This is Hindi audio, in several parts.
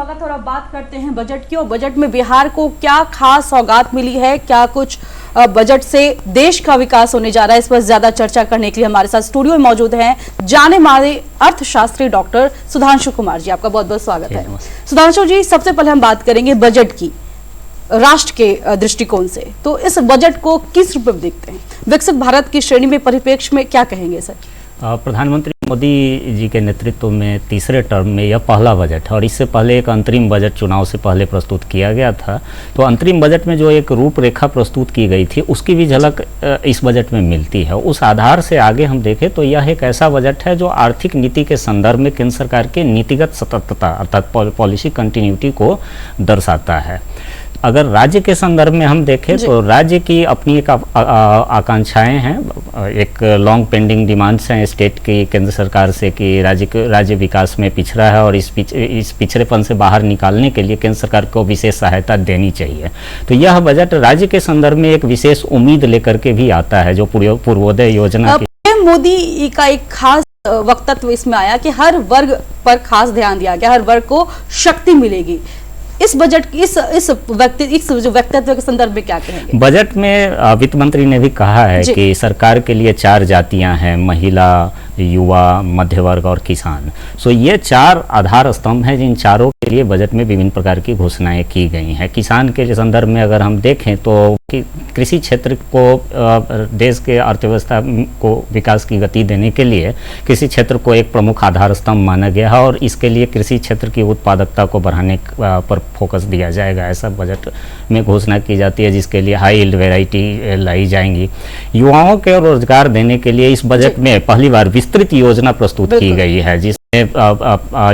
स्वागत। और अब बात करते हैं बजट की। और बजट में बिहार को क्या खास सौगात मिली है, क्या कुछ बजट से देश का विकास होने जा रहा है, इस पर ज्यादा चर्चा करने के लिए हमारे साथ स्टूडियो में मौजूद हैं जाने माने अर्थशास्त्री डॉक्टर सुधांशु कुमार जी। आपका बहुत बहुत स्वागत है। सुधांशु जी, सबसे पहले हम बात करेंगे बजट की राष्ट्र के दृष्टिकोण से। तो इस बजट को किस रूप में देखते हैं? विकसित भारत की श्रेणी में परिप्रेक्ष्य में क्या कहेंगे सर? प्रधानमंत्री मोदी जी के नेतृत्व में तीसरे टर्म में यह पहला बजट है और इससे पहले एक अंतरिम बजट चुनाव से पहले प्रस्तुत किया गया था। तो अंतरिम बजट में जो एक रूपरेखा प्रस्तुत की गई थी उसकी भी झलक इस बजट में मिलती है। उस आधार से आगे हम देखें तो यह एक ऐसा बजट है जो आर्थिक नीति के संदर्भ में केंद्र सरकार के नीतिगत सततता अर्थात पॉलिसी कंटिन्यूटी को दर्शाता है। अगर राज्य के संदर्भ में हम देखें तो राज्य की अपनी एक आकांक्षाएं हैं, एक लॉन्ग पेंडिंग डिमांड्स हैं स्टेट की केंद्र सरकार से कि राज्य विकास में पिछड़ा है और इस पिछड़ेपन से बाहर निकालने के लिए केंद्र सरकार को विशेष सहायता देनी चाहिए। तो यह बजट राज्य के संदर्भ में एक विशेष उम्मीद लेकर के भी आता है जो पूर्वोदय योजना की। मोदी का एक खास वक्तव्य इसमें आया कि हर वर्ग पर खास ध्यान दिया गया, हर वर्ग को शक्ति मिलेगी। इस बजट इस वक्तव्य के संदर्भ में क्या कहेंगे? बजट में वित्त मंत्री ने भी कहा है कि सरकार के लिए 4 जातियां हैं, महिला, युवा, मध्य वर्ग और किसान। सो ये 4 आधार स्तंभ हैं जिन चारों के लिए बजट में विभिन्न प्रकार की घोषणाएं की गई हैं। किसान के संदर्भ में अगर हम देखें तो कृषि क्षेत्र को देश के अर्थव्यवस्था को विकास की गति देने के लिए कृषि क्षेत्र को एक प्रमुख आधार स्तंभ माना गया है और इसके लिए कृषि क्षेत्र की उत्पादकता को बढ़ाने पर फोकस दिया जाएगा, ऐसा बजट में घोषणा की जाती है, जिसके लिए हाई यील्ड वैरायटी लाई जाएंगी। युवाओं के रोजगार देने के लिए इस बजट में पहली बार विस्तृत योजना प्रस्तुत की गई है, जिसमें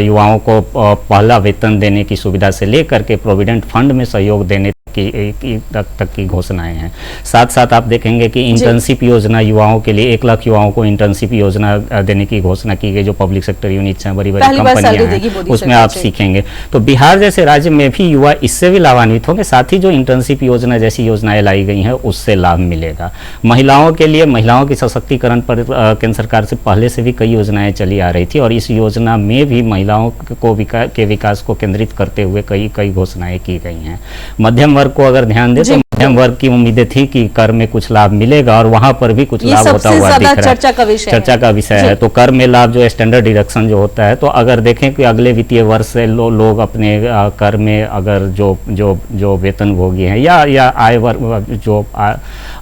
युवाओं को पहला वेतन देने की सुविधा से लेकर के प्रोविडेंट फंड में सहयोग देने तक की घोषणाएं हैं। साथ साथ आप देखेंगे कि इंटर्नशिप योजना युवाओं के लिए 1 लाख युवाओं को इंटर्नशिप योजना देने की घोषणा की गई, जो पब्लिक सेक्टर यूनिट्स हैं, बड़ी बड़ी कंपनियां हैं, उसमें आप सीखेंगे। तो बिहार जैसे राज्य में भी युवा इससे भी लाभान्वित होंगे। साथ ही जो इंटर्नशिप योजना जैसी योजनाएं लाई गई हैं उससे लाभ मिलेगा। महिलाओं के लिए महिलाओं के सशक्तिकरण पर केंद्र सरकार से पहले से भी कई योजनाएं चली आ रही थी और इस योजना में भी महिलाओं को के विकास को केंद्रित करते हुए कई घोषणाएं की गई हैं। मध्यम को अगर ध्यान दें तो मध्यम वर्ग की उम्मीदें थी कि कर में कुछ लाभ मिलेगा और वहां पर भी कुछ लाभ होता हुआ दिख रहा है। चर्चा का विषय है। तो कर में लाभ जो स्टैंडर्ड डिडक्शन जो होता है, तो अगर देखें कि अगले वित्तीय वर्ष से लोग अपने कर में अगर जो वेतनभोगी हैं या आय वर्ग जो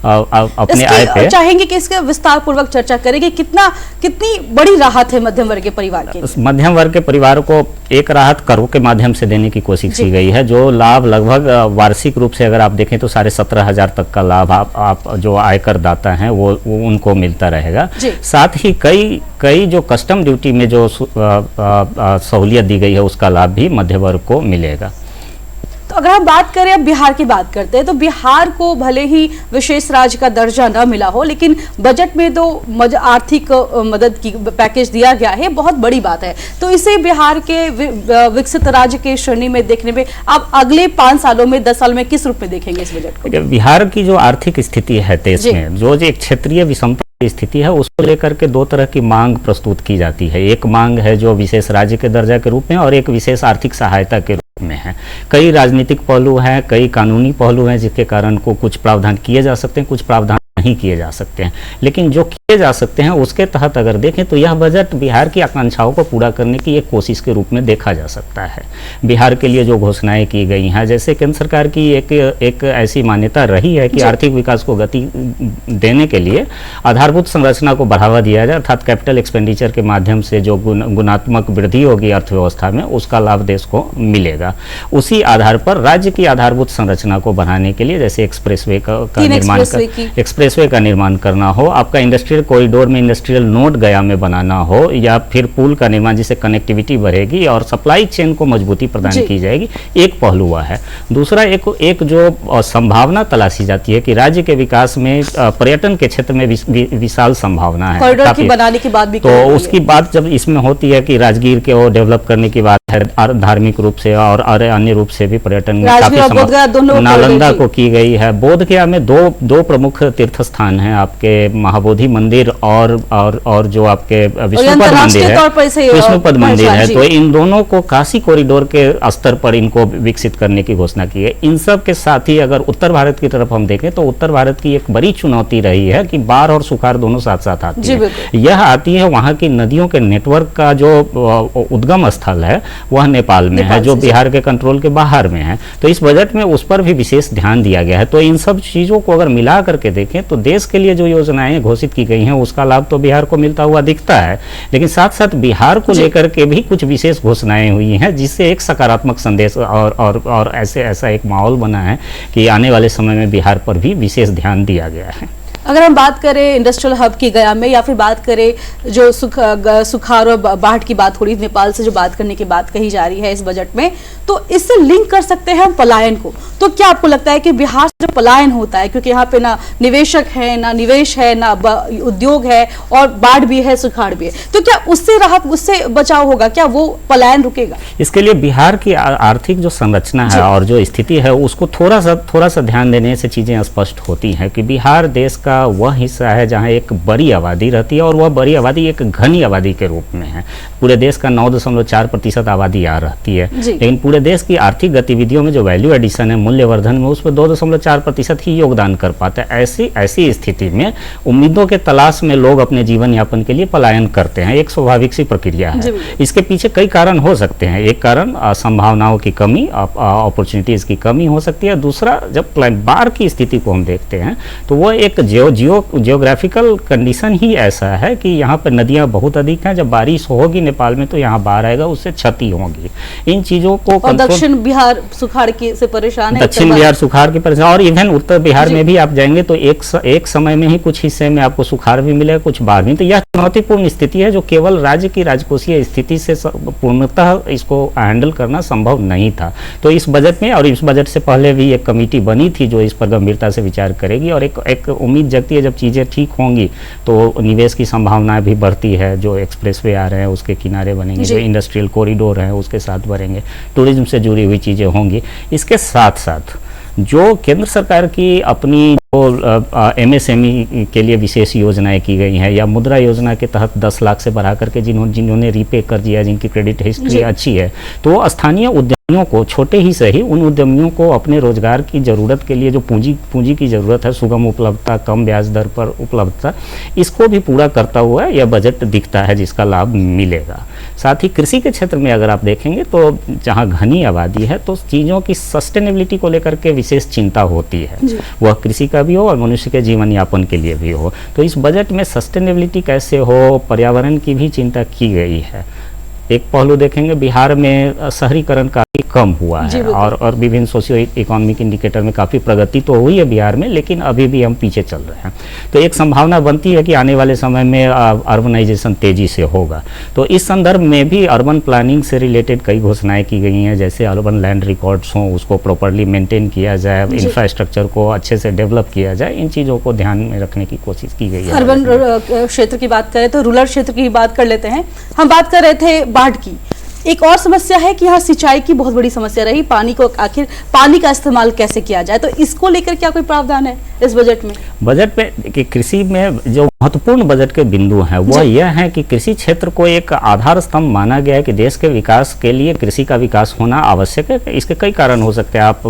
अपने आय पे चाहेंगे कि इसका विस्तार पूर्वक चर्चा करेंगे। कितनी बड़ी राहत है मध्यम वर्ग के परिवार के? मध्यम वर्ग के परिवार को एक राहत करों के माध्यम से देने की कोशिश की गई है, जो लाभ लगभग वार्षिक रूप से अगर आप देखें तो 17,500 तक का लाभ आप जो आयकर दाता हैं वो उनको मिलता रहेगा। साथ ही कई जो कस्टम ड्यूटी में जो सहूलियत दी गई है उसका लाभ भी मध्य वर्ग को मिलेगा। तो अगर हम बात करें, अब बिहार की बात करते हैं, तो बिहार को भले ही विशेष राज्य का दर्जा न मिला हो, लेकिन बजट में तो आर्थिक मदद की पैकेज दिया गया है, बहुत बड़ी बात है। तो इसे बिहार के विकसित राज्य के श्रेणी में देखने में आप अगले 5 सालों में 10 साल में किस रूप में देखेंगे इस बजट को? बिहार की जो आर्थिक स्थिति है देश में, जो एक क्षेत्रीय विषमता स्थिति है, उसको लेकर के 2 तरह की मांग प्रस्तुत की जाती है। एक मांग है जो विशेष राज्य के दर्जा के रूप में और एक विशेष आर्थिक सहायता के रूप में है। कई राजनीतिक पहलू हैं, कई कानूनी पहलू हैं जिसके कारण को कुछ प्रावधान किए जा सकते हैं, कुछ प्रावधान नहीं किए जा सकते हैं। लेकिन जो किए जा सकते हैं उसके तहत अगर देखें तो यह बजट बिहार की आकांक्षाओं को पूरा करने की एक कोशिश के रूप में देखा जा सकता है। बिहार के लिए जो घोषणाएं की गई हैं, जैसे केंद्र सरकार की एक ऐसी मान्यता रही है कि आर्थिक विकास को गति देने के लिए आधारभूत संरचना को बढ़ावा दिया जाए, अर्थात कैपिटल एक्सपेंडिचर के माध्यम से जो गुणात्मक वृद्धि होगी अर्थव्यवस्था में उसका लाभ देश को मिलेगा। उसी आधार पर राज्य की आधारभूत संरचना को बढ़ाने के लिए जैसे एक्सप्रेसवे का निर्माण करना हो, आपका इंडस्ट्रियल कॉरिडोर में इंडस्ट्रियल नोड गया में बनाना हो, या फिर पुल का निर्माण जिससे कनेक्टिविटी बढ़ेगी और सप्लाई चेन को मजबूती प्रदान की जाएगी, एक पहलू हुआ है। दूसरा एक जो संभावना तलाशी जाती है कि राज्य के विकास में पर्यटन के क्षेत्र में विशाल संभावना है। कॉरिडोर की बनाने की बात भी तो उसकी बात जब इसमें होती है कि राजगीर के वो डेवलप करने की बात है, धार्मिक रूप से और अन्य रूप से भी पर्यटन में काफी नालंदा को की गई है। बोध गया में दो प्रमुख तीर्थ स्थान है, आपके महाबोधि मंदिर और जो आपके विष्णुपद मंदिर है, विष्णुपद मंदिर है, तो इन दोनों को काशी कॉरिडोर के स्तर पर इनको विकसित करने की घोषणा की है। इन सब के साथ ही अगर उत्तर भारत की तरफ हम देखें तो उत्तर भारत की एक बड़ी चुनौती रही है कि बाढ़ और सुखाड़ दोनों साथ साथ आती है। यह आती है वहाँ की नदियों के नेटवर्क का जो उद्गम स्थल है वह नेपाल में है, जो बिहार के कंट्रोल के बाहर में है। तो इस बजट में उस पर भी विशेष ध्यान दिया गया है। तो इन सब चीजों को अगर मिला करके देखें तो देश के लिए जो योजनाएं घोषित की गई हैं उसका लाभ तो बिहार को मिलता हुआ दिखता है, लेकिन साथ साथ बिहार को लेकर के भी कुछ विशेष घोषणाएं हुई हैं जिससे एक सकारात्मक संदेश और ऐसा एक माहौल बना है कि आने वाले समय में बिहार पर भी विशेष ध्यान दिया गया है। अगर हम बात करें इंडस्ट्रियल हब की गया में, या फिर बात करें जो सुखाड़ और बाढ़ की बात हो रही, नेपाल से जो बात करने की बात कही जा रही है इस बजट में, तो इससे लिंक कर सकते हैं हम पलायन को। तो क्या आपको लगता है कि बिहार से जो पलायन होता है, क्योंकि यहाँ पे ना निवेशक है, ना निवेश है, ना उद्योग है, और बाढ़ भी है, सुखाड़ भी है, तो क्या उससे राहत, उससे बचाव होगा? क्या वो पलायन रुकेगा? इसके लिए बिहार की आर्थिक जो संरचना है और जो स्थिति है उसको थोड़ा सा ध्यान देने से चीजें स्पष्ट होती हैं कि बिहार देश का वह हिस्सा है जहां एक बड़ी आबादी रहती है, और वह बड़ी आबादी एक घनी आबादी के रूप में है। पूरे देश का 9.4% आबादी यहाँ रहती है, लेकिन पूरे देश की आर्थिक गतिविधियों में जो वैल्यू एडिशन है, मूल्यवर्धन में, उसमें 2.4% ही योगदान कर पाता है। ऐसी स्थिति में उम्मीदों के तलाश में लोग अपने जीवन यापन के लिए पलायन करते हैं, एक स्वाभाविक सी प्रक्रिया है। इसके पीछे कई कारण हो सकते हैं। एक कारण संभावनाओं की कमी, अपॉर्चुनिटीज की कमी हो सकती है। दूसरा, जब बाढ़ की स्थिति को हम देखते हैं तो वो एक जियोग्राफिकल कंडीशन ही ऐसा है कि यहाँ पर नदियाँ बहुत अधिक हैं। जब बारिश होगी नेपाल में तो यहाँ बाढ़ आएगा, उससे क्षति होगी। इन चीजों को, और दक्षिण बिहार सुखाड़ की से परेशान है, दक्षिण बिहार सुखाड़ की परेशान, और इवन उत्तर बिहार में भी आप जाएंगे तो एक समय में ही कुछ हिस्से में आपको सुखाड़ भी मिलेगा, कुछ बाढ़ भी। तो यह चुनौतीपूर्ण स्थिति है जो केवल राज्य की राजकोषीय स्थिति से पूर्णतः इसको हैंडल करना संभव नहीं था। तो इस बजट में, और इस बजट से पहले भी एक कमेटी बनी थी जो इस पर गंभीरता से विचार करेगी, और एक उम्मीद जगती है जब चीज़ें ठीक होंगी तो निवेश की संभावनाएं भी बढ़ती है। जो एक्सप्रेसवे आ रहे हैं उसके किनारे बनेंगे, जो इंडस्ट्रियल कॉरिडोर है उसके साथ बढ़ेंगे, टूरिज्म से जुड़ी हुई चीज़ें होंगी। इसके साथ साथ जो केंद्र सरकार की अपनी MSME के लिए विशेष योजनाएं की गई हैं, या मुद्रा योजना के तहत 10 लाख से बढ़ा करके जिन्होंने रीपे कर दिया, जिनकी क्रेडिट हिस्ट्री अच्छी है, तो स्थानीय उद्यमियों को, छोटे ही सही, उन उद्यमियों को अपने रोजगार की जरूरत के लिए जो पूंजी की जरूरत है, सुगम उपलब्धता, कम ब्याज दर पर उपलब्धता, इसको भी पूरा करता हुआ यह बजट दिखता है जिसका लाभ मिलेगा। साथ ही कृषि के क्षेत्र में अगर आप देखेंगे तो जहाँ घनी आबादी है तो चीज़ों की सस्टेनेबिलिटी को लेकर के विशेष चिंता होती है, वह कृषि का भी हो और मनुष्य के जीवन यापन के लिए भी हो। तो इस बजट में सस्टेनेबिलिटी कैसे हो, पर्यावरण की भी चिंता की गई है। एक पहलू देखेंगे, बिहार में शहरीकरण काफी कम हुआ है, और विभिन्न सोशियो इकोनॉमिक इंडिकेटर में काफ़ी प्रगति तो हुई है बिहार में, लेकिन अभी भी हम पीछे चल रहे हैं। तो एक संभावना बनती है कि आने वाले समय में अर्बनाइजेशन तेजी से होगा। तो इस संदर्भ में भी अर्बन प्लानिंग से रिलेटेड कई घोषणाएं की गई हैं, जैसे अर्बन लैंड रिकॉर्ड्स हों, उसको प्रॉपरली मेंटेन किया जाए, इंफ्रास्ट्रक्चर को अच्छे से डेवलप किया जाए, इन चीज़ों को ध्यान में रखने की कोशिश की गई है। अर्बन क्षेत्र की बात करें तो रूरल क्षेत्र की बात कर लेते हैं। हम बात कर रहे थे बाढ़ की। एक और समस्या है कि यहाँ सिंचाई की बहुत बड़ी समस्या रही, पानी को, आखिर पानी का इस्तेमाल कैसे किया जाए, तो इसको लेकर क्या कोई प्रावधान है इस बजट में? बजट में कि कृषि में जो महत्वपूर्ण बजट के बिंदु हैं वह यह है कि कृषि क्षेत्र को एक आधार स्तंभ माना गया है कि देश के विकास के लिए कृषि का विकास होना आवश्यक है। इसके कई कारण हो सकते हैं। आप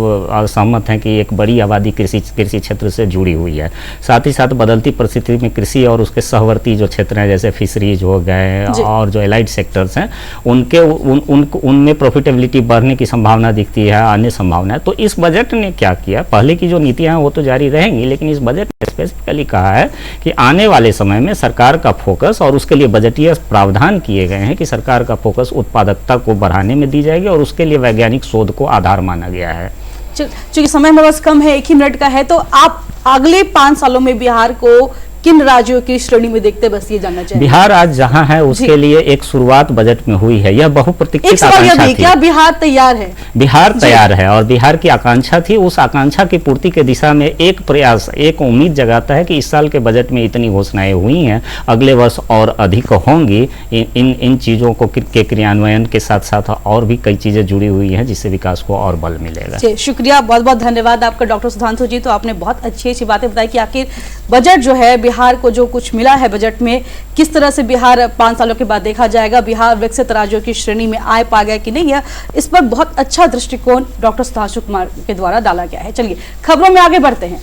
सहमत हैं कि एक बड़ी आबादी कृषि क्षेत्र से जुड़ी हुई है। साथ ही साथ बदलती परिस्थिति में कृषि और उसके सहवर्ती जो क्षेत्र हैं, जैसे फिशरीज हो गए और जो एलाइड सेक्टर्स हैं, उनमें प्रॉफिटेबिलिटी बढ़ने की संभावना दिखती है, अन्य संभावना है। तो इस बजट ने क्या किया, पहले की जो नीतियाँ हैं वो तो जारी रहेंगी, लेकिन इस बजट ने स्पेसिफिकली कहा है कि आने वाले समय में सरकार का फोकस, और उसके लिए बजटीय प्रावधान किए गए हैं कि सरकार का फोकस उत्पादकता को बढ़ाने में दी जाएगी, और उसके लिए वैज्ञानिक शोध को आधार माना गया है। चूंकि समय में बस कम है, 1 ही मिनट का है, तो आप अगले 5 सालों में बिहार को किन राज्यों की श्रेणी में देखते, बस ये जानना चाहिए। बिहार आज जहां है उसके लिए एक शुरुआत बजट में हुई है। यह बहुप्रतीक्षित आकांक्षा थी। क्या बिहार तैयार है? बिहार तैयार है और बिहार की आकांक्षा थी। उस आकांक्षा की पूर्ति के दिशा में एक प्रयास, एक उम्मीद जगाता है कि इस साल के बजट में इतनी घोषणाएं हुई हैं, अगले वर्ष और अधिक होंगी। इन चीजों को के क्रियान्वयन के साथ साथ और भी कई चीजें जुड़ी हुई हैं जिससे विकास को और बल मिलेगा। शुक्रिया, बहुत बहुत धन्यवाद आपका डॉक्टर सुधांशु जी। तो आपने बहुत अच्छी अच्छी बातें बताई कि आखिर बजट जो है, बिहार को जो कुछ मिला है बजट में, किस तरह से बिहार 5 सालों के बाद देखा जाएगा, बिहार विकसित राज्यों की श्रेणी में आ पा गया कि नहीं, है इस पर बहुत अच्छा दृष्टिकोण डॉक्टर सुधांशु कुमार के द्वारा डाला गया है। चलिए खबरों में आगे बढ़ते हैं।